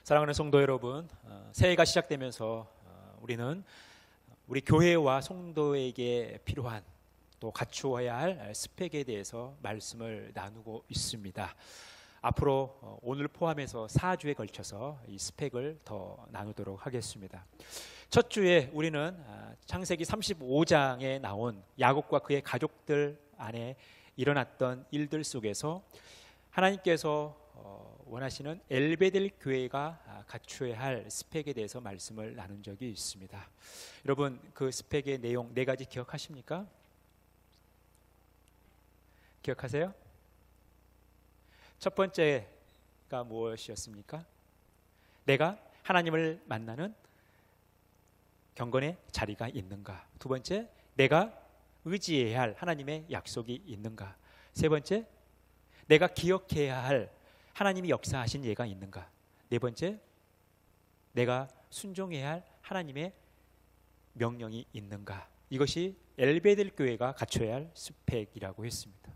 사랑하는 성도 여러분, 새해가 시작되면서 우리는 우리 교회와 성도에게 필요한 또 갖추어야 할 스펙에 대해서 말씀을 나누고 있습니다. 앞으로 오늘 포함해서 4주에 걸쳐서 이 스펙을 더 나누도록 하겠습니다. 첫 주에 우리는 창세기 35장에 나온 야곱과 그의 가족들 안에 일어났던 일들 속에서 하나님께서 원하시는 엘베델 교회가 갖추어야 할 스펙에 대해서 말씀을 나눈 적이 있습니다. 여러분, 그 스펙의 내용 4가지 기억하십니까? 기억하세요? 첫 번째가 무엇이었습니까? 내가 하나님을 만나는 경건의 자리가 있는가? 두 번째, 내가 의지해야 할 하나님의 약속이 있는가? 세 번째, 내가 기억해야 할 하나님이 역사하신 예가 있는가? 네 번째, 내가 순종해야 할 하나님의 명령이 있는가? 이것이 엘베델 교회가 갖춰야 할 스펙이라고 했습니다.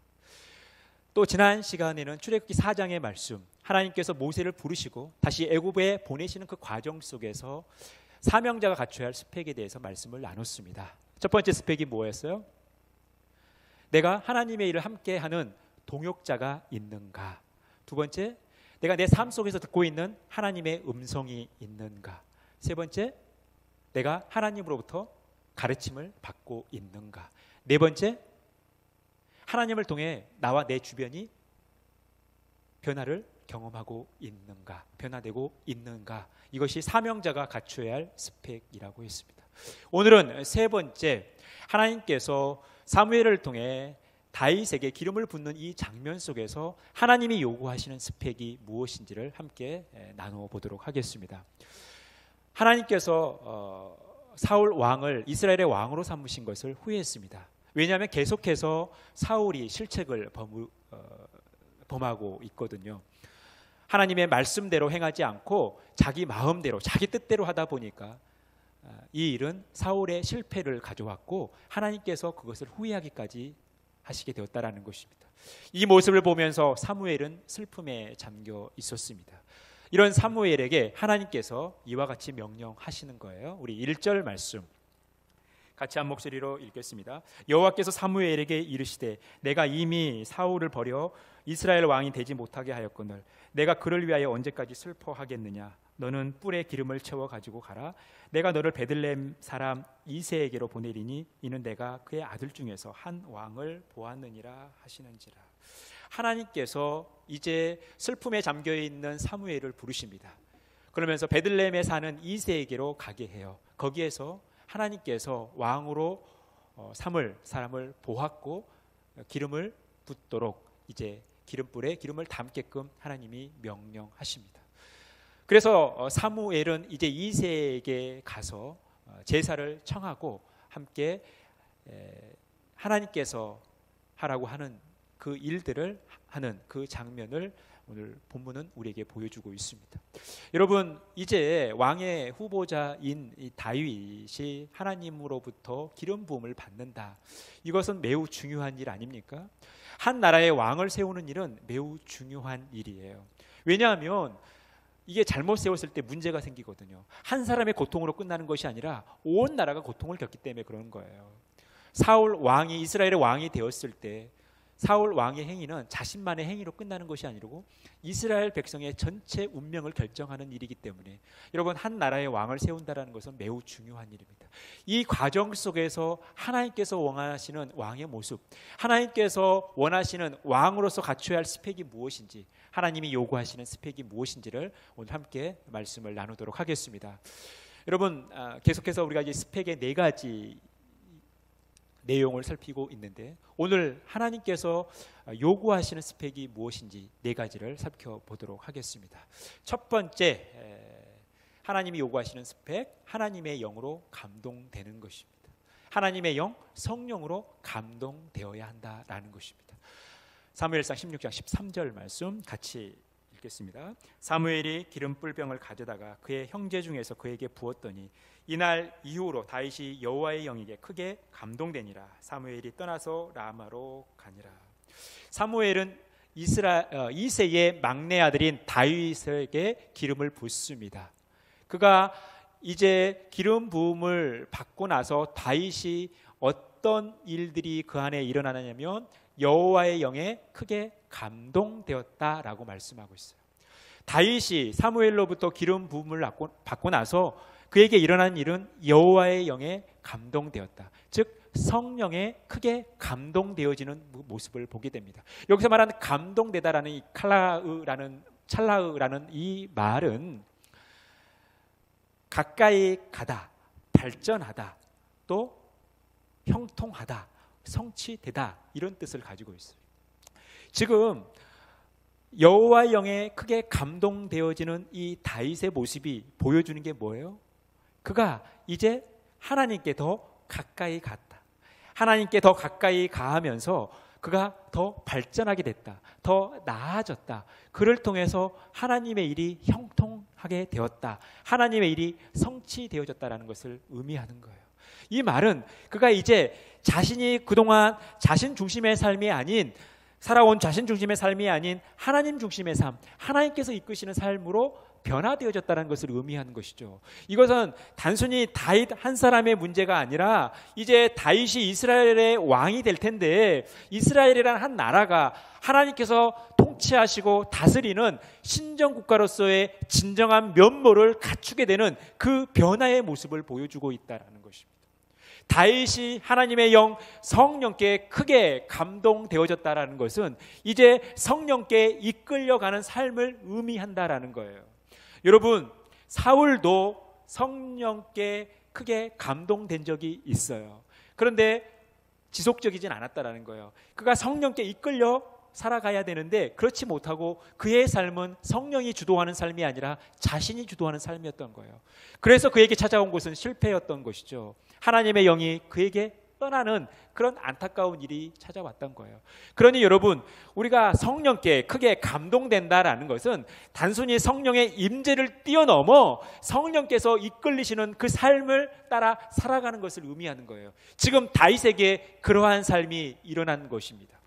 또 지난 시간에는 출애굽기 4장의 말씀, 하나님께서 모세를 부르시고 다시 애굽에 보내시는 그 과정 속에서 사명자가 갖춰야 할 스펙에 대해서 말씀을 나눴습니다. 첫 번째 스펙이 뭐였어요? 내가 하나님의 일을 함께하는 동역자가 있는가? 두 번째, 내가 내 삶 속에서 듣고 있는 하나님의 음성이 있는가? 세 번째, 내가 하나님으로부터 가르침을 받고 있는가? 네 번째, 하나님을 통해 나와 내 주변이 변화를 경험하고 있는가? 변화되고 있는가? 이것이 사명자가 갖춰야 할 스펙이라고 했습니다. 오늘은 세 번째, 하나님께서 사무엘을 통해 다윗에게 기름을 붓는 이 장면 속에서 하나님이 요구하시는 스펙이 무엇인지를 함께 나누어 보도록 하겠습니다. 하나님께서 사울 왕을 이스라엘의 왕으로 삼으신 것을 후회했습니다. 왜냐하면 계속해서 사울이 실책을 범하고 있거든요. 하나님의 말씀대로 행하지 않고 자기 마음대로 자기 뜻대로 하다 보니까 이 일은 사울의 실패를 가져왔고 하나님께서 그것을 후회하기까지 하시게 되었다라는 것입니다. 이 모습을 보면서 사무엘은 슬픔에 잠겨 있었습니다. 이런 사무엘에게 하나님께서 이와 같이 명령하시는 거예요. 우리 1절 말씀 같이 한 목소리로 읽겠습니다. 여호와께서 사무엘에게 이르시되 내가 이미 사울을 버려 이스라엘 왕이 되지 못하게 하였거늘 내가 그를 위하여 언제까지 슬퍼하겠느냐? 너는 뿔에 기름을 채워 가지고 가라. 내가 너를 베들레헴 사람 이새에게로 보내리니 이는 내가 그의 아들 중에서 한 왕을 보았느니라 하시는지라. 하나님께서 이제 슬픔에 잠겨 있는 사무엘을 부르십니다. 그러면서 베들레헴에 사는 이새에게로 가게 해요. 거기에서 하나님께서 왕으로 삼을 사람을 보았고 기름을 붓도록 이제 기름불에 기름을 담게끔 하나님이 명령하십니다. 그래서 사무엘은 이제 이새에게 가서 제사를 청하고 함께 하나님께서 하라고 하는 그 일들을 하는 그 장면을 오늘 본문은 우리에게 보여주고 있습니다. 여러분, 이제 왕의 후보자인 이 다윗이 하나님으로부터 기름 부음을 받는다. 이것은 매우 중요한 일 아닙니까? 한 나라의 왕을 세우는 일은 매우 중요한 일이에요. 왜냐하면 이게 잘못 세웠을 때 문제가 생기거든요. 한 사람의 고통으로 끝나는 것이 아니라 온 나라가 고통을 겪기 때문에 그런 거예요. 사울 왕이 이스라엘의 왕이 되었을 때 사울 왕의 행위는 자신만의 행위로 끝나는 것이 아니고 이스라엘 백성의 전체 운명을 결정하는 일이기 때문에 여러분, 한 나라의 왕을 세운다는 것은 매우 중요한 일입니다. 이 과정 속에서 하나님께서 원하시는 왕의 모습, 하나님께서 원하시는 왕으로서 갖춰야 할 스펙이 무엇인지, 하나님이 요구하시는 스펙이 무엇인지를 오늘 함께 말씀을 나누도록 하겠습니다. 여러분, 계속해서 우리가 이제 스펙의 4가지 내용을 살피고 있는데 오늘 하나님께서 요구하시는 스펙이 무엇인지 4가지를 살펴보도록 하겠습니다. 첫 번째, 하나님이 요구하시는 스펙, 하나님의 영으로 감동되는 것입니다. 하나님의 영, 성령으로 감동되어야 한다라는 것입니다. 사무엘상 16장 13절 말씀 같이 읽겠습니다. 사무엘이 기름 뿔병을 가져다가 그의 형제 중에서 그에게 부었더니 이날 이후로 다윗이 여호와의 영에게 크게 감동되니라. 사무엘이 떠나서 라마로 가니라. 사무엘은 이새의 막내 아들인 다윗에게 기름을 붓습니다. 그가 이제 기름 부음을 받고 나서 다윗이 어떤 일들이 그 안에 일어나냐면 여호와의 영에 크게 감동되었다라고 말씀하고 있어요. 다윗이 사무엘로부터 기름 부음을 받고 나서 그에게 일어난 일은 여호와의 영에 감동되었다. 즉 성령에 크게 감동되어지는 모습을 보게 됩니다. 여기서 말하는 감동되다라는 이 찰라으라는 이 말은 가까이 가다, 발전하다, 또 형통하다, 성취되다 이런 뜻을 가지고 있어요. 지금 여호와의 영에 크게 감동되어지는 이 다윗의 모습이 보여주는 게 뭐예요? 그가 이제 하나님께 더 가까이 갔다. 하나님께 더 가까이 가면서 그가 더 발전하게 됐다. 더 나아졌다. 그를 통해서 하나님의 일이 형통하게 되었다. 하나님의 일이 성취되어졌다라는 것을 의미하는 거예요. 이 말은 그가 이제 자신이 그동안 자신 중심의 삶이 아닌 살아온 자신 중심의 삶이 아닌 하나님 중심의 삶, 하나님께서 이끄시는 삶으로 변화되어졌다는 것을 의미하는 것이죠. 이것은 단순히 다윗 한 사람의 문제가 아니라 이제 다윗이 이스라엘의 왕이 될 텐데 이스라엘이라는 한 나라가 하나님께서 통치하시고 다스리는 신정국가로서의 진정한 면모를 갖추게 되는 그 변화의 모습을 보여주고 있다는 것입니다. 다윗이 하나님의 영 성령께 크게 감동되어졌다라는 것은 이제 성령께 이끌려가는 삶을 의미한다라는 거예요. 여러분, 사울도 성령께 크게 감동된 적이 있어요. 그런데 지속적이진 않았다라는 거예요. 그가 성령께 이끌려 살아가야 되는데 그렇지 못하고 그의 삶은 성령이 주도하는 삶이 아니라 자신이 주도하는 삶이었던 거예요. 그래서 그에게 찾아온 것은 실패였던 것이죠. 하나님의 영이 그에게 떠나는 그런 안타까운 일이 찾아왔던 거예요. 그러니 여러분, 우리가 성령께 크게 감동된다라는 것은 단순히 성령의 임재를 뛰어넘어 성령께서 이끌리시는 그 삶을 따라 살아가는 것을 의미하는 거예요. 지금 다윗에게 그러한 삶이 일어난 것입니다.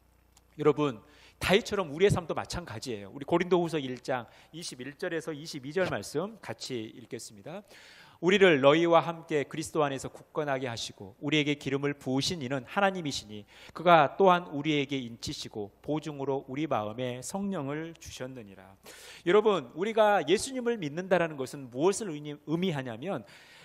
여러분, 다윗처럼 우리의 삶도 마찬가지예요. 우리 고린도후서 1장 21절에서 22절 말씀 같이 읽겠습니다. 우리를 너희와 함께 그리스도 안에서 굳건하게 하시고 우리에게 기름을 부으신 이는 하나님이시니 그가 또한 우리에게 인치시고 보증으로 우리 마음에 성령을 주셨느니라. 여러분, 우리가 예수님을 믿는다라는 것은 무엇을 의미하냐면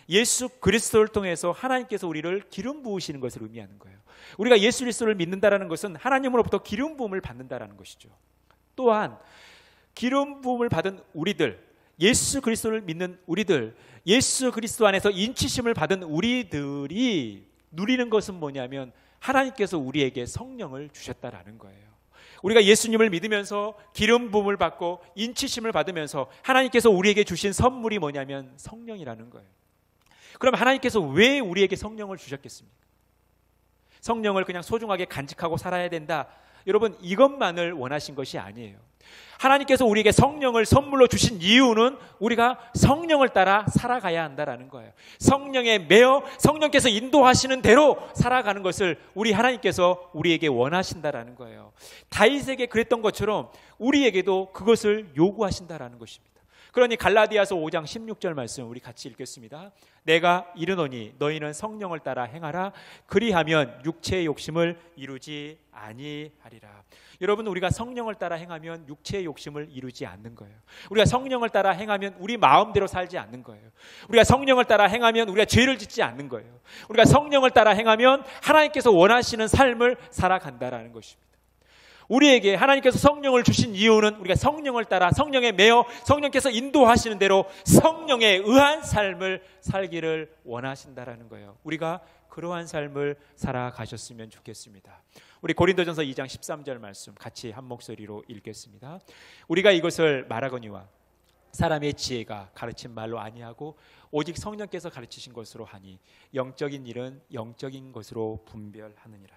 예수 그리스도를 통해서 하나님께서 우리를 기름 부으시는 것을 의미하는 거예요. 우리가 예수 그리스도를 믿는다라는 것은 하나님으로부터 기름 부음을 받는다라는 것이죠. 또한 기름 부음을 받은 우리들, 예수 그리스도를 믿는 우리들, 예수 그리스도 안에서 인치심을 받은 우리들이 누리는 것은 뭐냐면 하나님께서 우리에게 성령을 주셨다라는 거예요. 우리가 예수님을 믿으면서 기름 부음을 받고 인치심을 받으면서 하나님께서 우리에게 주신 선물이 뭐냐면 성령이라는 거예요. 그럼 하나님께서 왜 우리에게 성령을 주셨겠습니까? 성령을 그냥 소중하게 간직하고 살아야 된다. 여러분, 이것만을 원하신 것이 아니에요. 하나님께서 우리에게 성령을 선물로 주신 이유는 우리가 성령을 따라 살아가야 한다라는 거예요. 성령에 매여 성령께서 인도하시는 대로 살아가는 것을 우리 하나님께서 우리에게 원하신다라는 거예요. 다윗에게 그랬던 것처럼 우리에게도 그것을 요구하신다라는 것입니다. 그러니 갈라디아서 5장 16절 말씀 우리 같이 읽겠습니다. 내가 이르노니 너희는 성령을 따라 행하라. 그리하면 육체의 욕심을 이루지 아니하리라. 여러분, 우리가 성령을 따라 행하면 육체의 욕심을 이루지 않는 거예요. 우리가 성령을 따라 행하면 우리 마음대로 살지 않는 거예요. 우리가 성령을 따라 행하면 우리가 죄를 짓지 않는 거예요. 우리가 성령을 따라 행하면 하나님께서 원하시는 삶을 살아간다라는 것입니다. 우리에게 하나님께서 성령을 주신 이유는 우리가 성령을 따라 성령에 매여 성령께서 인도하시는 대로 성령에 의한 삶을 살기를 원하신다라는 거예요. 우리가 그러한 삶을 살아가셨으면 좋겠습니다. 우리 고린도전서 2장 13절 말씀 같이 한 목소리로 읽겠습니다. 우리가 이것을 말하거니와 사람의 지혜가 가르친 말로 아니하고 오직 성령께서 가르치신 것으로 하니 영적인 일은 영적인 것으로 분별하느니라.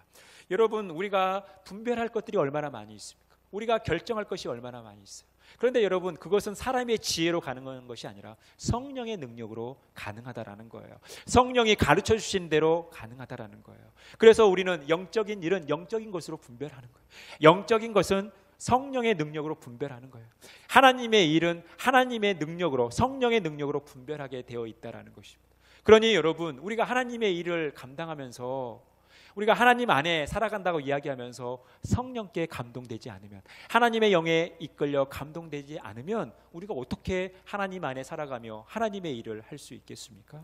여러분, 우리가 분별할 것들이 얼마나 많이 있습니까? 우리가 결정할 것이 얼마나 많이 있어요. 그런데 여러분, 그것은 사람의 지혜로 가능한 것이 아니라 성령의 능력으로 가능하다라는 거예요. 성령이 가르쳐 주신 대로 가능하다라는 거예요. 그래서 우리는 영적인 일은 영적인 것으로 분별하는 거예요. 영적인 것은 성령의 능력으로 분별하는 거예요. 하나님의 일은 하나님의 능력으로, 성령의 능력으로 분별하게 되어 있다는 것입니다. 그러니 여러분, 우리가 하나님의 일을 감당하면서, 우리가 하나님 안에 살아간다고 이야기하면서 성령께 감동되지 않으면, 하나님의 영에 이끌려 감동되지 않으면 우리가 어떻게 하나님 안에 살아가며 하나님의 일을 할 수 있겠습니까?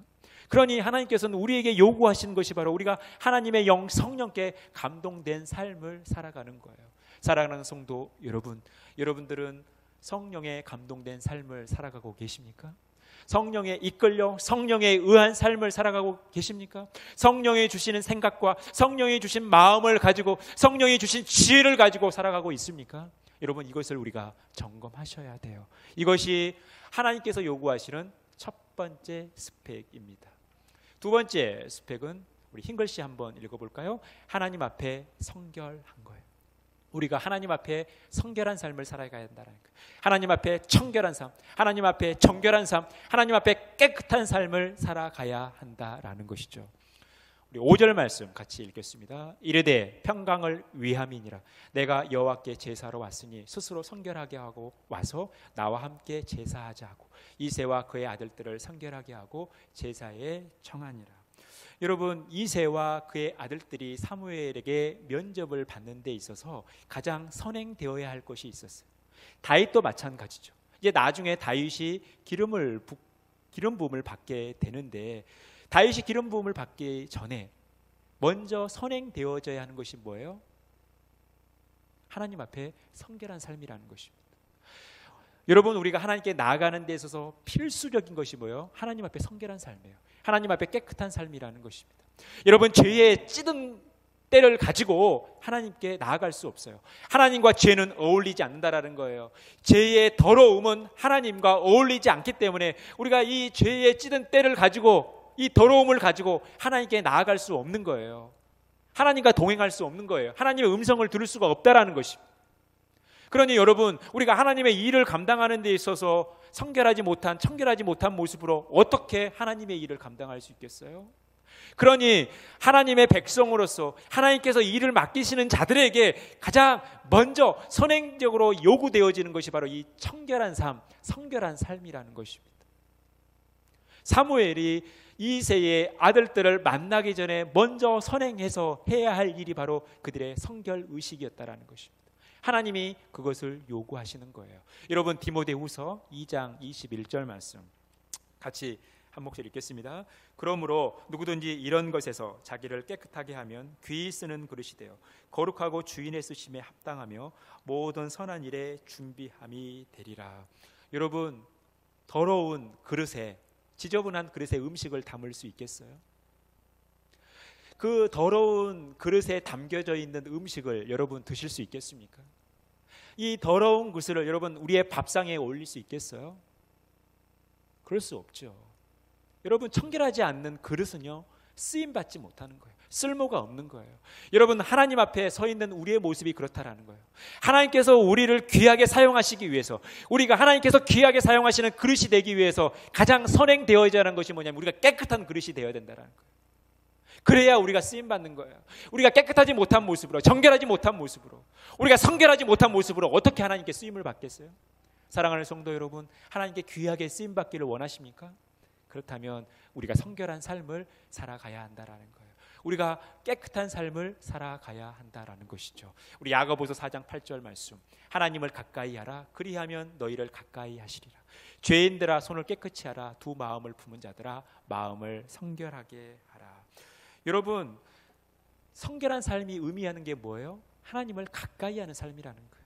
그러니 하나님께서는 우리에게 요구하시는 것이 바로 우리가 하나님의 영, 성령께 감동된 삶을 살아가는 거예요. 사랑하는 성도 여러분, 여러분들은 성령에 감동된 삶을 살아가고 계십니까? 성령에 이끌려 성령에 의한 삶을 살아가고 계십니까? 성령이 주시는 생각과 성령이 주신 마음을 가지고 성령이 주신 지혜를 가지고 살아가고 있습니까? 여러분, 이것을 우리가 점검하셔야 돼요. 이것이 하나님께서 요구하시는 첫 번째 스펙입니다. 두 번째 스펙은 우리 흰글씨 한번 읽어볼까요? 하나님 앞에 성결한 거예요. 우리가 하나님 앞에 성결한 삶을 살아가야 한다는 거예요. 하나님 앞에 청결한 삶, 하나님 앞에 정결한 삶, 하나님 앞에 깨끗한 삶을 살아가야 한다라는 것이죠. 우리 5절 말씀 같이 읽겠습니다. 이르되 평강을 위함이니라. 내가 여호와께 제사로 왔으니 스스로 성결하게 하고 와서 나와 함께 제사하자 하고 이새와 그의 아들들을 성결하게 하고 제사에 청하니라. 여러분, 이새와 그의 아들들이 사무엘에게 면접을 받는 데 있어서 가장 선행되어야 할 것이 있었어요. 다윗도 마찬가지죠. 이제 나중에 다윗이 기름 부음을 받게 되는데, 다윗이 기름 부음을 받기 전에 먼저 선행되어져야 하는 것이 뭐예요? 하나님 앞에 성결한 삶이라는 것입니다. 여러분, 우리가 하나님께 나아가는 데 있어서 필수적인 것이 뭐예요? 하나님 앞에 성결한 삶이에요. 하나님 앞에 깨끗한 삶이라는 것입니다. 여러분, 죄의 찌든 때를 가지고 하나님께 나아갈 수 없어요. 하나님과 죄는 어울리지 않는다라는 거예요. 죄의 더러움은 하나님과 어울리지 않기 때문에 우리가 이 죄의 찌든 때를 가지고, 이 더러움을 가지고 하나님께 나아갈 수 없는 거예요. 하나님과 동행할 수 없는 거예요. 하나님의 음성을 들을 수가 없다라는 것입니다. 그러니 여러분, 우리가 하나님의 일을 감당하는 데 있어서 청결하지 못한 모습으로 어떻게 하나님의 일을 감당할 수 있겠어요? 그러니 하나님의 백성으로서 하나님께서 일을 맡기시는 자들에게 가장 먼저 선행적으로 요구되어지는 것이 바로 이 청결한 삶, 성결한 삶이라는 것입니다. 사무엘이 이새의 아들들을 만나기 전에 먼저 선행해서 해야 할 일이 바로 그들의 성결 의식이었다라는 것입니다. 하나님이 그것을 요구하시는 거예요. 여러분, 디모데후서 2장 21절 말씀 같이 한 목소리 읽겠습니다. 그러므로 누구든지 이런 것에서 자기를 깨끗하게 하면 귀히 쓰는 그릇이 되어 거룩하고 주인의 쓰심에 합당하며 모든 선한 일에 준비함이 되리라. 여러분, 더러운 그릇에, 지저분한 그릇에 음식을 담을 수 있겠어요? 그 더러운 그릇에 담겨져 있는 음식을 여러분 드실 수 있겠습니까? 이 더러운 그릇을 여러분 우리의 밥상에 올릴 수 있겠어요? 그럴 수 없죠. 여러분, 청결하지 않는 그릇은요, 쓰임받지 못하는 거예요. 쓸모가 없는 거예요. 여러분, 하나님 앞에 서 있는 우리의 모습이 그렇다라는 거예요. 하나님께서 우리를 귀하게 사용하시기 위해서, 우리가 하나님께서 귀하게 사용하시는 그릇이 되기 위해서 가장 선행되어야 하는 것이 뭐냐면 우리가 깨끗한 그릇이 되어야 된다는 거예요. 그래야 우리가 쓰임받는 거예요. 우리가 깨끗하지 못한 모습으로, 정결하지 못한 모습으로, 우리가 성결하지 못한 모습으로 어떻게 하나님께 쓰임을 받겠어요? 사랑하는 성도 여러분, 하나님께 귀하게 쓰임받기를 원하십니까? 그렇다면 우리가 성결한 삶을 살아가야 한다라는 거예요. 우리가 깨끗한 삶을 살아가야 한다라는 것이죠. 우리 야고보서 4장 8절 말씀, 하나님을 가까이 하라. 그리하면 너희를 가까이 하시리라. 죄인들아, 손을 깨끗이 하라. 두 마음을 품은 자들아, 마음을 성결하게 하라. 여러분, 성결한 삶이 의미하는 게 뭐예요? 하나님을 가까이 하는 삶이라는 거예요.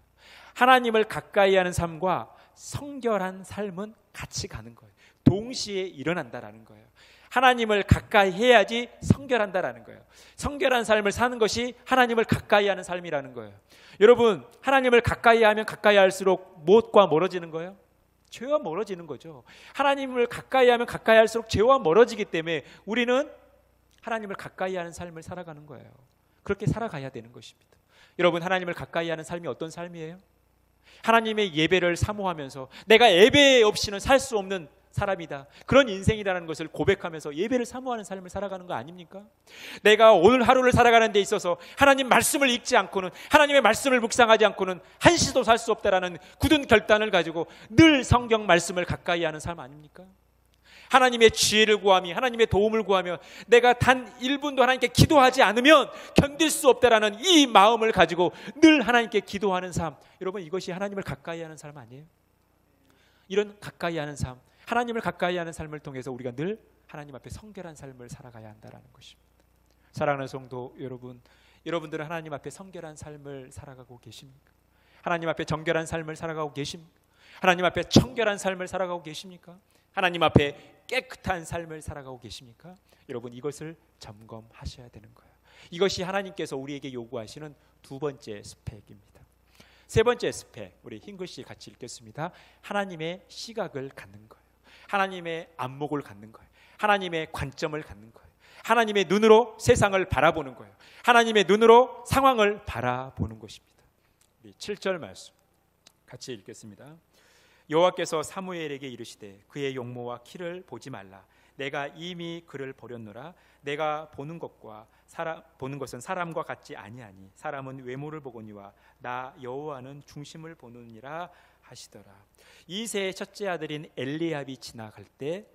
하나님을 가까이 하는 삶과 성결한 삶은 같이 가는 거예요. 동시에 일어난다라는 거예요. 하나님을 가까이 해야지 성결한다라는 거예요. 성결한 삶을 사는 것이 하나님을 가까이 하는 삶이라는 거예요. 여러분, 하나님을 가까이 하면 가까이 할수록 무엇과 멀어지는 거예요? 죄와 멀어지는 거죠. 하나님을 가까이 하면 가까이 할수록 죄와 멀어지기 때문에 우리는 하나님을 가까이 하는 삶을 살아가는 거예요. 그렇게 살아가야 되는 것입니다. 여러분, 하나님을 가까이 하는 삶이 어떤 삶이에요? 하나님의 예배를 사모하면서 내가 예배 없이는 살 수 없는 사람이다, 그런 인생이라는 것을 고백하면서 예배를 사모하는 삶을 살아가는 거 아닙니까? 내가 오늘 하루를 살아가는 데 있어서 하나님 말씀을 읽지 않고는, 하나님의 말씀을 묵상하지 않고는 한시도 살 수 없다라는 굳은 결단을 가지고 늘 성경 말씀을 가까이 하는 삶 아닙니까? 하나님의 지혜를 구하며 하나님의 도움을 구하며 내가 단 1분도 하나님께 기도하지 않으면 견딜 수 없다라는 이 마음을 가지고 늘 하나님께 기도하는 삶, 여러분 이것이 하나님을 가까이 하는 삶 아니에요? 이런 가까이 하는 삶, 하나님을 가까이 하는 삶을 통해서 우리가 늘 하나님 앞에 성결한 삶을 살아가야 한다는 것입니다. 사랑하는 성도 여러분, 여러분들은 하나님 앞에 성결한 삶을 살아가고 계십니까? 하나님 앞에 정결한 삶을 살아가고 계십니까? 하나님 앞에 청결한 삶을 살아가고 계십니까? 하나님 앞에 깨끗한 삶을 살아가고 계십니까? 여러분 이것을 점검하셔야 되는 거예요. 이것이 하나님께서 우리에게 요구하시는 두 번째 스펙입니다. 세 번째 스펙, 우리 흰글씨 같이 읽겠습니다. 하나님의 시각을 갖는 거예요. 하나님의 안목을 갖는 거예요. 하나님의 관점을 갖는 거예요. 하나님의 눈으로 세상을 바라보는 거예요. 하나님의 눈으로 상황을 바라보는 것입니다. 우리 7절 말씀 같이 읽겠습니다. 여호와께서 사무엘에게 이르시되 그의 용모와 키를 보지 말라. 내가 이미 그를 버렸노라. 내가 보는 것은 사람과 같지 아니하니 사람은 외모를 보거니와 나 여호와는 중심을 보느니라 하시더라. 이새의 첫째 아들인 엘리압이 지나갈 때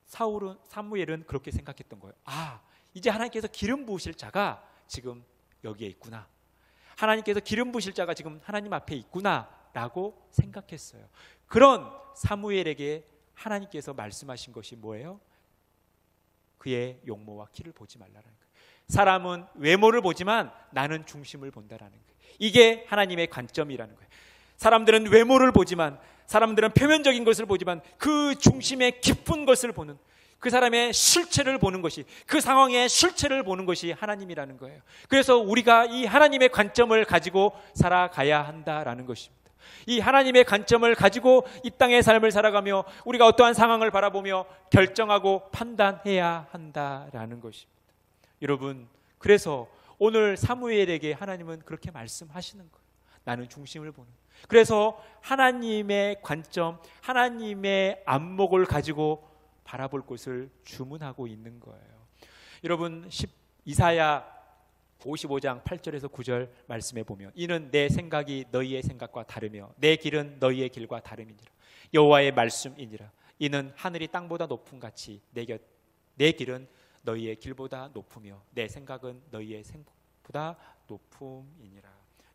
사무엘은 그렇게 생각했던 거예요. 아, 이제 하나님께서 기름 부으실 자가 지금 여기에 있구나. 하나님께서 기름 부으실 자가 지금 하나님 앞에 있구나 라고 생각했어요. 그런 사무엘에게 하나님께서 말씀하신 것이 뭐예요? 그의 용모와 키를 보지 말라는 거예요. 사람은 외모를 보지만 나는 중심을 본다라는 거예요. 이게 하나님의 관점이라는 거예요. 사람들은 외모를 보지만, 사람들은 표면적인 것을 보지만 그 중심의 깊은 것을 보는, 그 사람의 실체를 보는 것이, 그 상황의 실체를 보는 것이 하나님이라는 거예요. 그래서 우리가 이 하나님의 관점을 가지고 살아가야 한다라는 것입니다. 이 하나님의 관점을 가지고 이 땅의 삶을 살아가며 우리가 어떠한 상황을 바라보며 결정하고 판단해야 한다라는 것입니다. 여러분, 그래서 오늘 사무엘에게 하나님은 그렇게 말씀하시는 거예요. 나는 중심을 보는. 그래서 하나님의 관점, 하나님의 안목을 가지고 바라볼 것을 주문하고 있는 거예요. 여러분, 이사야 55장 8절에서 9절 말씀에 보면 이는 내 생각이 너희의 생각과 다르며 내 길은 너희의 길과 다름이니라. 여호와의 말씀이니라. 이는 하늘이 땅보다 높음 같이 내 길은 너희의 길보다 높으며 내 생각은 너희의 생각보다 높음이니라.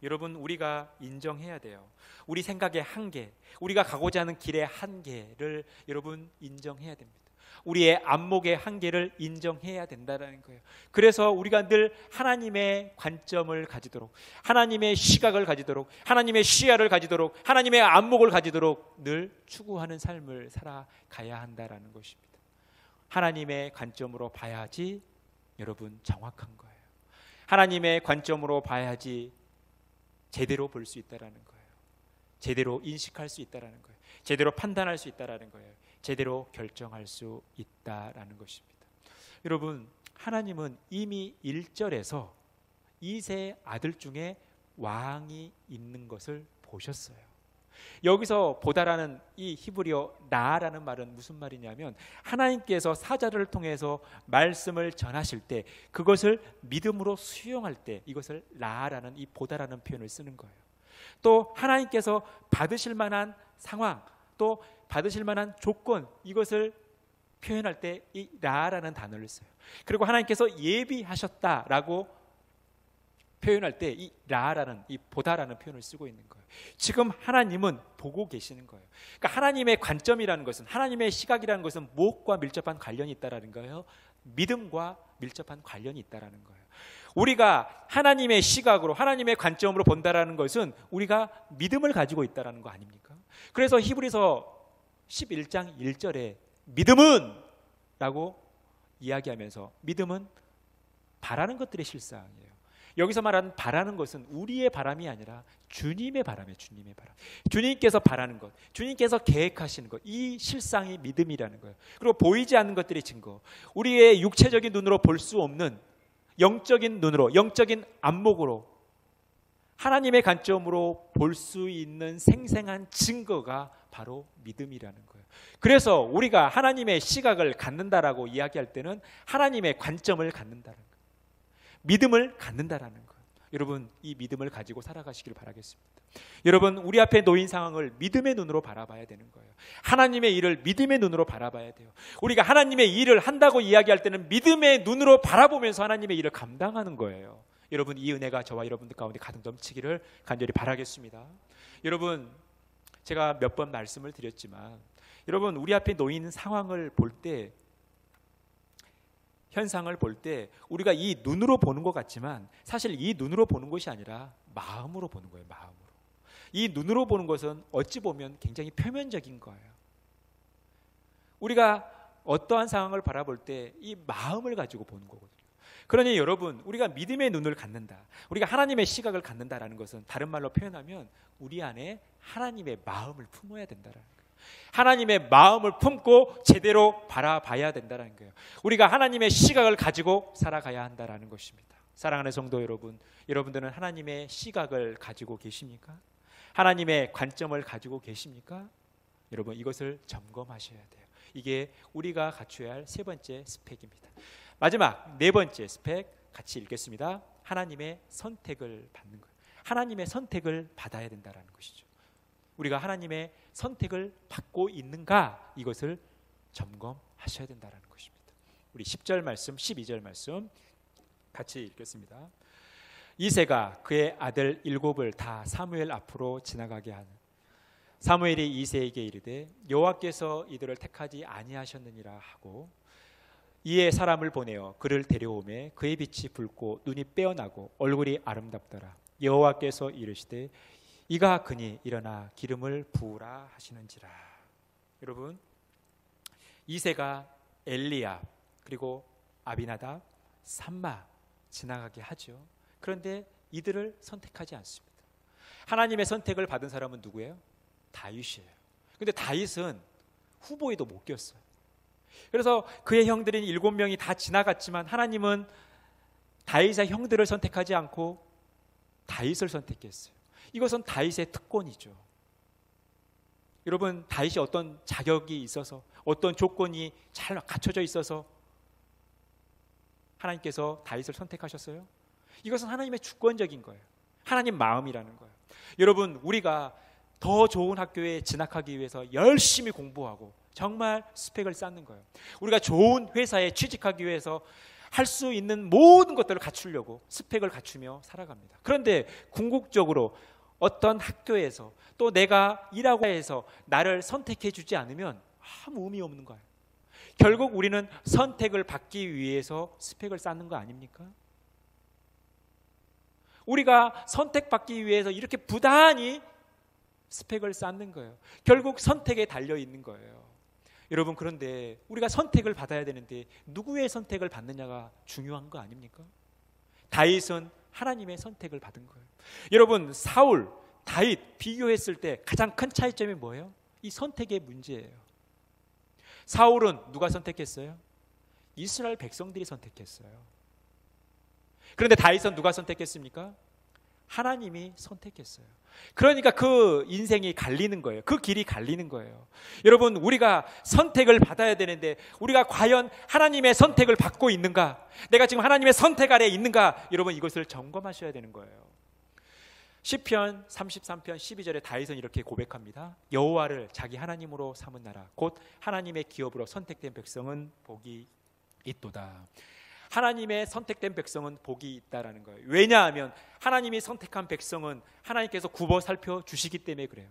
여러분, 우리가 인정해야 돼요. 우리 생각의 한계, 우리가 가고자 하는 길의 한계를 여러분 인정해야 됩니다. 우리의 안목의 한계를 인정해야 된다는 거예요. 그래서 우리가 늘 하나님의 관점을 가지도록, 하나님의 시각을 가지도록, 하나님의 시야를 가지도록, 하나님의 안목을 가지도록 늘 추구하는 삶을 살아가야 한다는 것입니다. 하나님의 관점으로 봐야지 여러분 정확한 거예요. 하나님의 관점으로 봐야지 제대로 볼 수 있다는 거예요. 제대로 인식할 수 있다는 거예요. 제대로 판단할 수 있다는 거예요. 제대로 결정할 수 있다라는 것입니다. 여러분, 하나님은 이미 1절에서 이세 아들 중에 왕이 있는 것을 보셨어요. 여기서 보다라는 이 히브리어 라라는 말은 무슨 말이냐면 하나님께서 사자를 통해서 말씀을 전하실 때 그것을 믿음으로 수용할 때 이것을 라라는 이 보다라는 표현을 쓰는 거예요. 또 하나님께서 받으실 만한 상황, 또 받으실 만한 조건, 이것을 표현할 때 이 라라는 단어를 써요. 그리고 하나님께서 예비하셨다라고 표현할 때 이 라라는, 이 보다라는 표현을 쓰고 있는 거예요. 지금 하나님은 보고 계시는 거예요. 그러니까 하나님의 관점이라는 것은, 하나님의 시각이라는 것은 무엇과 밀접한 관련이 있다라는 거예요? 믿음과 밀접한 관련이 있다라는 거예요. 우리가 하나님의 시각으로, 하나님의 관점으로 본다라는 것은 우리가 믿음을 가지고 있다라는 거 아닙니까? 그래서 히브리서 11장 1절에 믿음은 라고 이야기하면서 믿음은 바라는 것들의 실상이에요. 여기서 말하는 바라는 것은 우리의 바람이 아니라 주님의 바람이에요. 주님의 바람. 주님께서 바라는 것, 주님께서 계획하시는 것, 이 실상이 믿음이라는 거예요. 그리고 보이지 않는 것들의 증거, 우리의 육체적인 눈으로 볼 수 없는 영적인 눈으로, 영적인 안목으로 하나님의 관점으로 볼 수 있는 생생한 증거가 바로 믿음이라는 거예요. 그래서 우리가 하나님의 시각을 갖는다라고 이야기할 때는 하나님의 관점을 갖는다는 거예요. 믿음을 갖는다라는 거예요. 여러분, 이 믿음을 가지고 살아가시길 바라겠습니다. 여러분, 우리 앞에 놓인 상황을 믿음의 눈으로 바라봐야 되는 거예요. 하나님의 일을 믿음의 눈으로 바라봐야 돼요. 우리가 하나님의 일을 한다고 이야기할 때는 믿음의 눈으로 바라보면서 하나님의 일을 감당하는 거예요. 여러분, 이 은혜가 저와 여러분들 가운데 가득 넘치기를 간절히 바라겠습니다. 여러분, 제가 몇 번 말씀을 드렸지만, 여러분, 우리 앞에 놓인 상황을 볼 때, 현상을 볼 때 우리가 이 눈으로 보는 것 같지만 사실 이 눈으로 보는 것이 아니라 마음으로 보는 거예요. 마음으로. 이 눈으로 보는 것은 어찌 보면 굉장히 표면적인 거예요. 우리가 어떠한 상황을 바라볼 때 이 마음을 가지고 보는 거거든요. 그러니 여러분, 우리가 믿음의 눈을 갖는다, 우리가 하나님의 시각을 갖는다라는 것은 다른 말로 표현하면 우리 안에 하나님의 마음을 품어야 된다라는 거예요. 하나님의 마음을 품고 제대로 바라봐야 된다는 거예요. 우리가 하나님의 시각을 가지고 살아가야 한다는 것입니다. 사랑하는 성도 여러분, 여러분들은 하나님의 시각을 가지고 계십니까? 하나님의 관점을 가지고 계십니까? 여러분, 이것을 점검하셔야 돼요. 이게 우리가 갖춰야 할 세 번째 스펙입니다. 마지막 네 번째 스펙 같이 읽겠습니다. 하나님의 선택을 받는 거예요. 하나님의 선택을 받아야 된다는 것이죠. 우리가 하나님의 선택을 받고 있는가, 이것을 점검하셔야 된다는 것입니다. 우리 10절 말씀, 12절 말씀 같이 읽겠습니다. 이새가 그의 아들 7을 다 사무엘 앞으로 지나가게 하는. 사무엘이 이새에게 이르되 여호와께서 이들을 택하지 아니하셨느니라 하고, 이에 사람을 보내어 그를 데려오매 그의 빛이 붉고 눈이 빼어나고 얼굴이 아름답더라. 여호와께서 이르시되 이가 그니 일어나 기름을 부으라 하시는지라. 여러분, 이새가 엘리압 그리고 아비나답, 삼마 지나가게 하죠. 그런데 이들을 선택하지 않습니다. 하나님의 선택을 받은 사람은 누구예요? 다윗이에요. 그런데 다윗은 후보에도 못 꼈어요. 그래서 그의 형들인 7명이 다 지나갔지만 하나님은 다윗의 형들을 선택하지 않고 다윗을 선택했어요. 이것은 다윗의 특권이죠. 여러분, 다윗이 어떤 자격이 있어서, 어떤 조건이 잘 갖춰져 있어서 하나님께서 다윗을 선택하셨어요? 이것은 하나님의 주권적인 거예요. 하나님 마음이라는 거예요. 여러분, 우리가 더 좋은 학교에 진학하기 위해서 열심히 공부하고 정말 스펙을 쌓는 거예요. 우리가 좋은 회사에 취직하기 위해서 할 수 있는 모든 것들을 갖추려고 스펙을 갖추며 살아갑니다. 그런데 궁극적으로 어떤 학교에서 또 내가 일하고 해서 나를 선택해 주지 않으면 아무 의미 없는 거예요. 결국 우리는 선택을 받기 위해서 스펙을 쌓는 거 아닙니까? 우리가 선택받기 위해서 이렇게 부단히 스펙을 쌓는 거예요. 결국 선택에 달려 있는 거예요. 여러분, 그런데 우리가 선택을 받아야 되는데 누구의 선택을 받느냐가 중요한 거 아닙니까? 다윗은 하나님의 선택을 받은 거예요. 여러분, 사울, 다윗 비교했을 때 가장 큰 차이점이 뭐예요? 이 선택의 문제예요. 사울은 누가 선택했어요? 이스라엘 백성들이 선택했어요. 그런데 다윗은 누가 선택했습니까? 하나님이 선택했어요. 그러니까 그 인생이 갈리는 거예요. 그 길이 갈리는 거예요. 여러분, 우리가 선택을 받아야 되는데 우리가 과연 하나님의 선택을 받고 있는가? 내가 지금 하나님의 선택 아래에 있는가? 여러분, 이것을 점검하셔야 되는 거예요. 시편 33편 12절에 다윗은 이렇게 고백합니다. 여호와를 자기 하나님으로 삼은 나라 곧 하나님의 기업으로 선택된 백성은 복이 있도다. 하나님의 선택된 백성은 복이 있다라는 거예요. 왜냐하면 하나님이 선택한 백성은 하나님께서 굽어 살펴 주시기 때문에 그래요.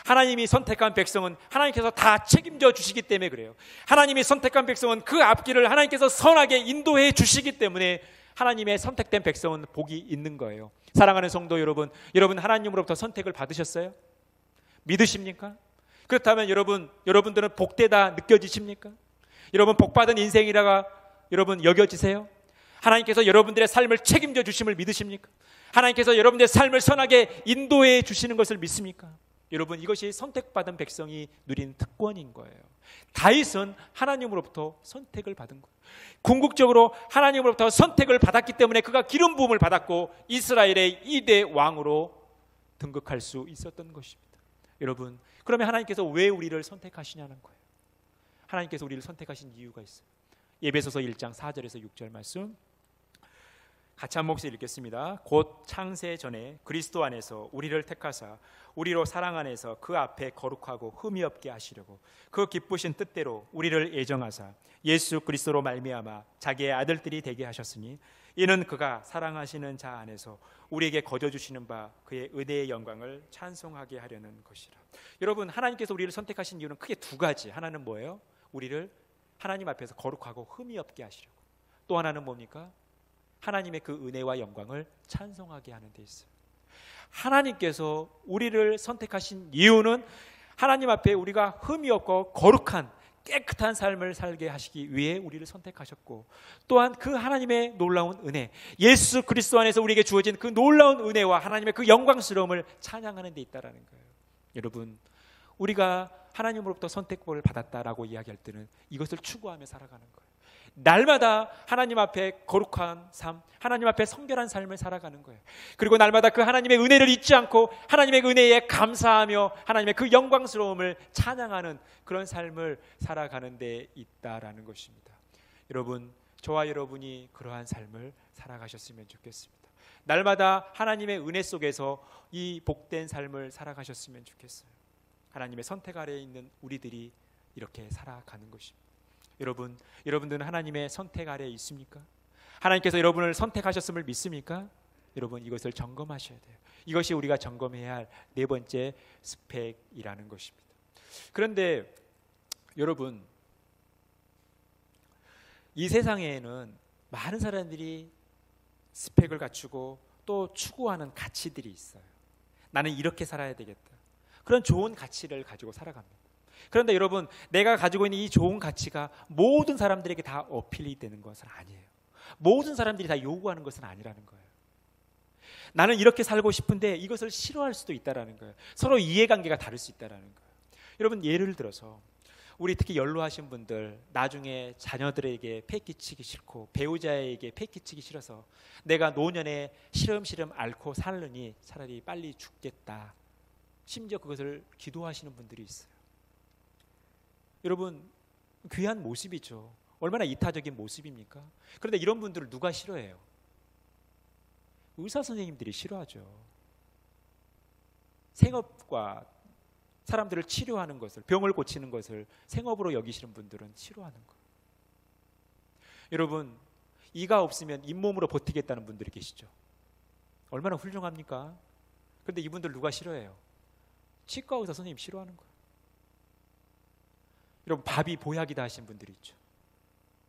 하나님이 선택한 백성은 하나님께서 다 책임져 주시기 때문에 그래요. 하나님이 선택한 백성은 그 앞길을 하나님께서 선하게 인도해 주시기 때문에 하나님의 선택된 백성은 복이 있는 거예요. 사랑하는 성도 여러분, 여러분 하나님으로부터 선택을 받으셨어요? 믿으십니까? 그렇다면 여러분들은 복되다 느껴지십니까? 여러분, 복받은 인생이라가 여러분 여겨지세요? 하나님께서 여러분들의 삶을 책임져 주심을 믿으십니까? 하나님께서 여러분들의 삶을 선하게 인도해 주시는 것을 믿습니까? 여러분, 이것이 선택받은 백성이 누린 특권인 거예요. 다윗은 하나님으로부터 선택을 받은 거예요. 궁극적으로 하나님으로부터 선택을 받았기 때문에 그가 기름 부음을 받았고 이스라엘의 2대 왕으로 등극할 수 있었던 것입니다. 여러분, 그러면 하나님께서 왜 우리를 선택하시냐는 거예요. 하나님께서 우리를 선택하신 이유가 있어요. 에베소서 1장 4절에서 6절 말씀 같이 한 목소리 읽겠습니다. 곧 창세 전에 그리스도 안에서 우리를 택하사 우리로 사랑 안에서 그 앞에 거룩하고 흠이 없게 하시려고 그 기쁘신 뜻대로 우리를 예정하사 예수 그리스도로 말미암아 자기의 아들들이 되게 하셨으니 이는 그가 사랑하시는 자 안에서 우리에게 거저주시는 바 그의 은혜의 영광을 찬송하게 하려는 것이라. 여러분, 하나님께서 우리를 선택하신 이유는 크게 두 가지. 하나는 뭐예요? 우리를 하나님 앞에서 거룩하고 흠이 없게 하시려고. 또 하나는 뭡니까? 하나님의 그 은혜와 영광을 찬송하게 하는 데 있어요. 하나님께서 우리를 선택하신 이유는 하나님 앞에 우리가 흠이 없고 거룩한 깨끗한 삶을 살게 하시기 위해 우리를 선택하셨고, 또한 그 하나님의 놀라운 은혜, 예수 그리스도 안에서 우리에게 주어진 그 놀라운 은혜와 하나님의 그 영광스러움을 찬양하는 데 있다라는 거예요. 여러분, 우리가 하나님으로부터 선택을 받았다라고 이야기할 때는 이것을 추구하며 살아가는 거예요. 날마다 하나님 앞에 거룩한 삶, 하나님 앞에 성결한 삶을 살아가는 거예요. 그리고 날마다 그 하나님의 은혜를 잊지 않고 하나님의 은혜에 감사하며 하나님의 그 영광스러움을 찬양하는 그런 삶을 살아가는 데 있다라는 것입니다. 여러분, 저와 여러분이 그러한 삶을 살아가셨으면 좋겠습니다. 날마다 하나님의 은혜 속에서 이 복된 삶을 살아가셨으면 좋겠어요. 하나님의 선택 아래에 있는 우리들이 이렇게 살아가는 것입니다. 여러분들은 하나님의 선택 아래에 있습니까? 하나님께서 여러분을 선택하셨음을 믿습니까? 여러분, 이것을 점검하셔야 돼요. 이것이 우리가 점검해야 할 네 번째 스펙이라는 것입니다. 그런데 여러분, 이 세상에는 많은 사람들이 스펙을 갖추고 또 추구하는 가치들이 있어요. 나는 이렇게 살아야 되겠다. 그런 좋은 가치를 가지고 살아갑니다. 그런데 여러분, 내가 가지고 있는 이 좋은 가치가 모든 사람들에게 다 어필이 되는 것은 아니에요. 모든 사람들이 다 요구하는 것은 아니라는 거예요. 나는 이렇게 살고 싶은데 이것을 싫어할 수도 있다는 거예요. 서로 이해관계가 다를 수 있다는 거예요. 여러분, 예를 들어서 우리 특히 연로하신 분들, 나중에 자녀들에게 폐 끼치기 싫고 배우자에게 폐 끼치기 싫어서 내가 노년에 시름시름 앓고 살느니 차라리 빨리 죽겠다, 심지어 그것을 기도하시는 분들이 있어요. 여러분, 귀한 모습이죠. 얼마나 이타적인 모습입니까? 그런데 이런 분들을 누가 싫어해요? 의사 선생님들이 싫어하죠. 생업과 사람들을 치료하는 것을, 병을 고치는 것을 생업으로 여기시는 분들은 싫어하는 거예요. 여러분, 이가 없으면 잇몸으로 버티겠다는 분들이 계시죠. 얼마나 훌륭합니까? 그런데 이분들 누가 싫어해요? 치과 의사 선생님 싫어하는 거예요. 여러분, 밥이 보약이다 하신 분들이 있죠.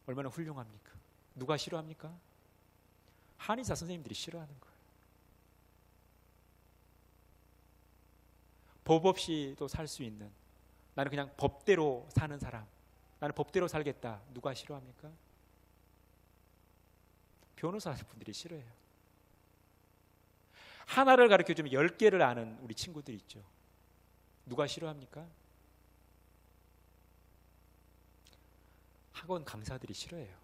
얼마나 훌륭합니까? 누가 싫어합니까? 한의사 선생님들이 싫어하는 거예요. 법 없이도 살 수 있는, 나는 그냥 법대로 사는 사람, 나는 법대로 살겠다, 누가 싫어합니까? 변호사 분들이 싫어해요. 하나를 가르쳐주면 10개를 아는 우리 친구들 있죠. 누가 싫어합니까? 학원 강사들이 싫어해요.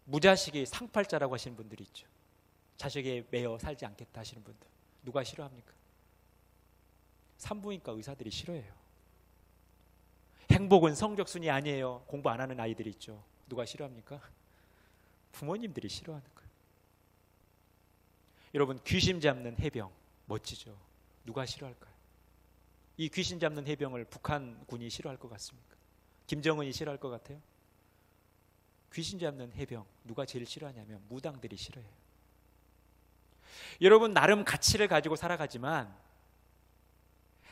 무자식이 상팔자라고 하시는 분들이 있죠. 자식에 매여 살지 않겠다 하시는 분들, 누가 싫어합니까? 산부인과 의사들이 싫어해요. 행복은 성적순이 아니에요. 공부 안 하는 아이들이 있죠. 누가 싫어합니까? 부모님들이 싫어하는 거예요. 여러분, 귀신 잡는 해병 멋지죠. 누가 싫어할까요? 이 귀신 잡는 해병을 북한군이 싫어할 것 같습니까? 김정은이 싫어할 것 같아요? 귀신 잡는 해병 누가 제일 싫어하냐면 무당들이 싫어해요. 여러분, 나름 가치를 가지고 살아가지만,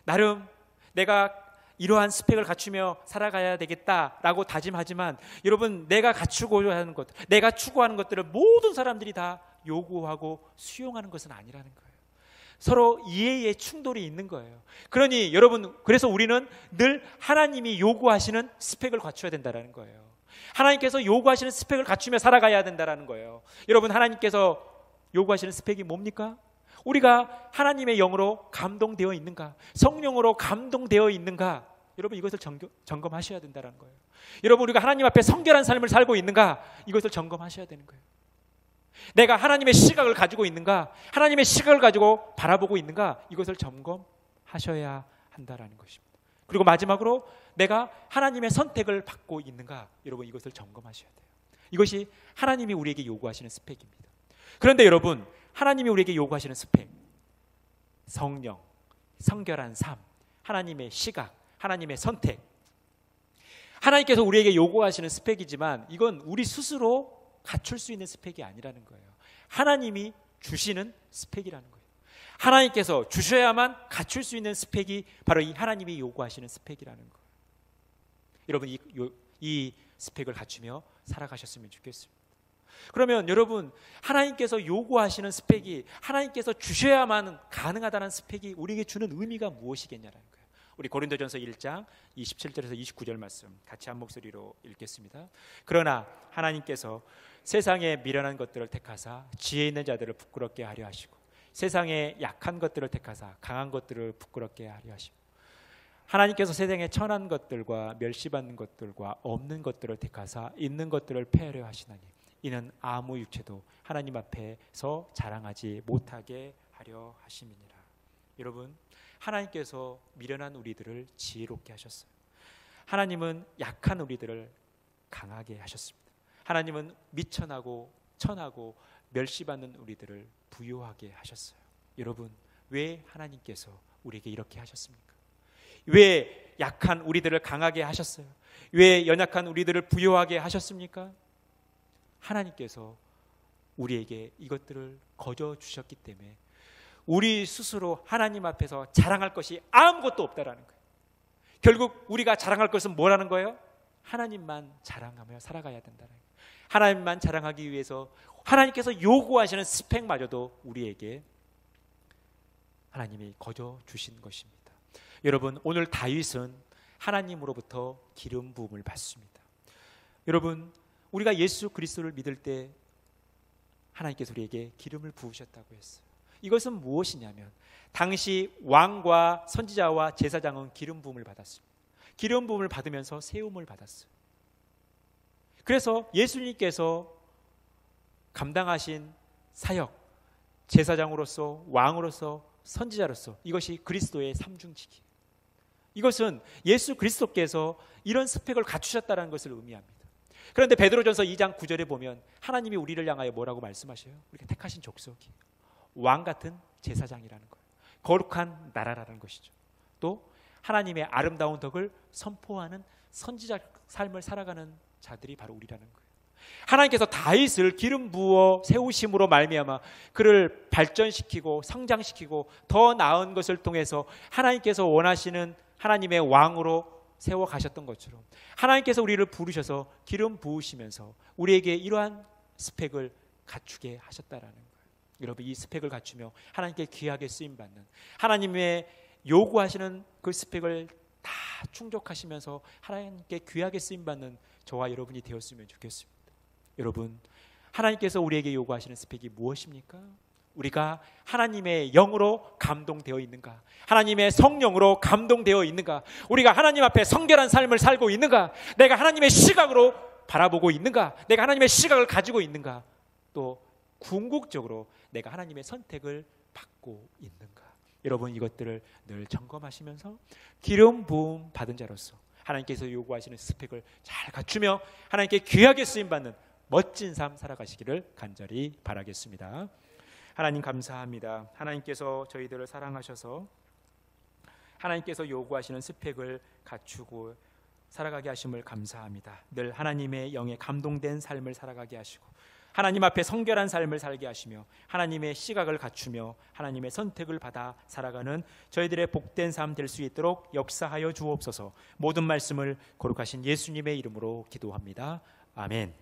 나름 내가 이러한 스펙을 갖추며 살아가야 되겠다라고 다짐하지만, 여러분, 내가 갖추고자 하는 것, 내가 추구하는 것들을 모든 사람들이 다 요구하고 수용하는 것은 아니라는 거예요. 서로 이해의 충돌이 있는 거예요. 그러니 여러분, 그래서 우리는 늘 하나님이 요구하시는 스펙을 갖춰야 된다는 거예요. 하나님께서 요구하시는 스펙을 갖추며 살아가야 된다는 거예요. 여러분, 하나님께서 요구하시는 스펙이 뭡니까? 우리가 하나님의 영으로 감동되어 있는가, 성령으로 감동되어 있는가, 여러분, 이것을 점검하셔야 된다는 거예요. 여러분, 우리가 하나님 앞에 성결한 삶을 살고 있는가, 이것을 점검하셔야 되는 거예요. 내가 하나님의 시각을 가지고 있는가, 하나님의 시각을 가지고 바라보고 있는가, 이것을 점검하셔야 한다라는 것입니다. 그리고 마지막으로 내가 하나님의 선택을 받고 있는가, 여러분 이것을 점검하셔야 돼요. 이것이 하나님이 우리에게 요구하시는 스펙입니다. 그런데 여러분, 하나님이 우리에게 요구하시는 스펙, 성령, 성결한 삶, 하나님의 시각, 하나님의 선택, 하나님께서 우리에게 요구하시는 스펙이지만 이건 우리 스스로 갖출 수 있는 스펙이 아니라는 거예요. 하나님이 주시는 스펙이라는 거예요. 하나님께서 주셔야만 갖출 수 있는 스펙이 바로 이 하나님이 요구하시는 스펙이라는 거예요. 여러분 이 스펙을 갖추며 살아가셨으면 좋겠습니다. 그러면 여러분, 하나님께서 요구하시는 스펙이, 하나님께서 주셔야만 가능하다는 스펙이 우리에게 주는 의미가 무엇이겠냐는 거예요. 우리 고린도전서 1장 27절에서 29절 말씀 같이 한 목소리로 읽겠습니다. 그러나 하나님께서 세상에 미련한 것들을 택하사 지혜 있는 자들을 부끄럽게 하려 하시고, 세상에 약한 것들을 택하사 강한 것들을 부끄럽게 하려 하시고, 하나님께서 세상에 천한 것들과 멸시받는 것들과 없는 것들을 택하사 있는 것들을 폐하려 하시나니 이는 아무 육체도 하나님 앞에서 자랑하지 못하게 하려 하심이니라. 여러분, 하나님께서 미련한 우리들을 지혜롭게 하셨어요. 하나님은 약한 우리들을 강하게 하셨습니다. 하나님은 미천하고 천하고 멸시받는 우리들을 부요하게 하셨어요. 여러분, 왜 하나님께서 우리에게 이렇게 하셨습니까? 왜 약한 우리들을 강하게 하셨어요? 왜 연약한 우리들을 부요하게 하셨습니까? 하나님께서 우리에게 이것들을 거저 주셨기 때문에 우리 스스로 하나님 앞에서 자랑할 것이 아무것도 없다라는 거예요. 결국 우리가 자랑할 것은 뭐라는 거예요? 하나님만 자랑하며 살아가야 된다는 거예요. 하나님만 자랑하기 위해서 하나님께서 요구하시는 스펙마저도 우리에게 하나님이 거저 주신 것입니다. 여러분, 오늘 다윗은 하나님으로부터 기름 부음을 받습니다. 여러분, 우리가 예수 그리스도를 믿을 때 하나님께서 우리에게 기름을 부으셨다고 했어요. 이것은 무엇이냐면, 당시 왕과 선지자와 제사장은 기름 부음을 받았습니다. 기름 부음을 받으면서 세움을 받았어요. 그래서 예수님께서 감당하신 사역, 제사장으로서, 왕으로서, 선지자로서, 이것이 그리스도의 삼중직이에요. 이것은 예수 그리스도께서 이런 스펙을 갖추셨다는 것을 의미합니다. 그런데 베드로전서 2장 9절에 보면 하나님이 우리를 향하여 뭐라고 말씀하셔요? 우리가 택하신 족속이에요. 왕 같은 제사장이라는 거예요. 거룩한 나라라는 것이죠. 또 하나님의 아름다운 덕을 선포하는 선지자 삶을 살아가는 자들이 바로 우리라는 거예요. 하나님께서 다윗을 기름 부어 세우심으로 말미암아 그를 발전시키고 성장시키고 더 나은 것을 통해서 하나님께서 원하시는 하나님의 왕으로 세워 가셨던 것처럼 하나님께서 우리를 부르셔서 기름 부으시면서 우리에게 이러한 스펙을 갖추게 하셨다라는 거예요. 여러분, 이 스펙을 갖추며 하나님께 귀하게 쓰임받는, 하나님의 요구하시는 그 스펙을 다 충족하시면서 하나님께 귀하게 쓰임받는 저와 여러분이 되었으면 좋겠습니다. 여러분, 하나님께서 우리에게 요구하시는 스펙이 무엇입니까? 우리가 하나님의 영으로 감동되어 있는가? 하나님의 성령으로 감동되어 있는가? 우리가 하나님 앞에 성결한 삶을 살고 있는가? 내가 하나님의 시각으로 바라보고 있는가? 내가 하나님의 시각을 가지고 있는가? 또 궁극적으로 내가 하나님의 선택을 받고 있는가? 여러분, 이것들을 늘 점검하시면서 기름 부음 받은 자로서 하나님께서 요구하시는 스펙을 잘 갖추며 하나님께 귀하게 쓰임받는 멋진 삶 살아가시기를 간절히 바라겠습니다. 하나님 감사합니다. 하나님께서 저희들을 사랑하셔서 하나님께서 요구하시는 스펙을 갖추고 살아가게 하심을 감사합니다. 늘 하나님의 영에 감동된 삶을 살아가게 하시고 하나님 앞에 성결한 삶을 살게 하시며 하나님의 시각을 갖추며 하나님의 선택을 받아 살아가는 저희들의 복된 삶 될 수 있도록 역사하여 주옵소서. 모든 말씀을 거룩하신 예수님의 이름으로 기도합니다. 아멘.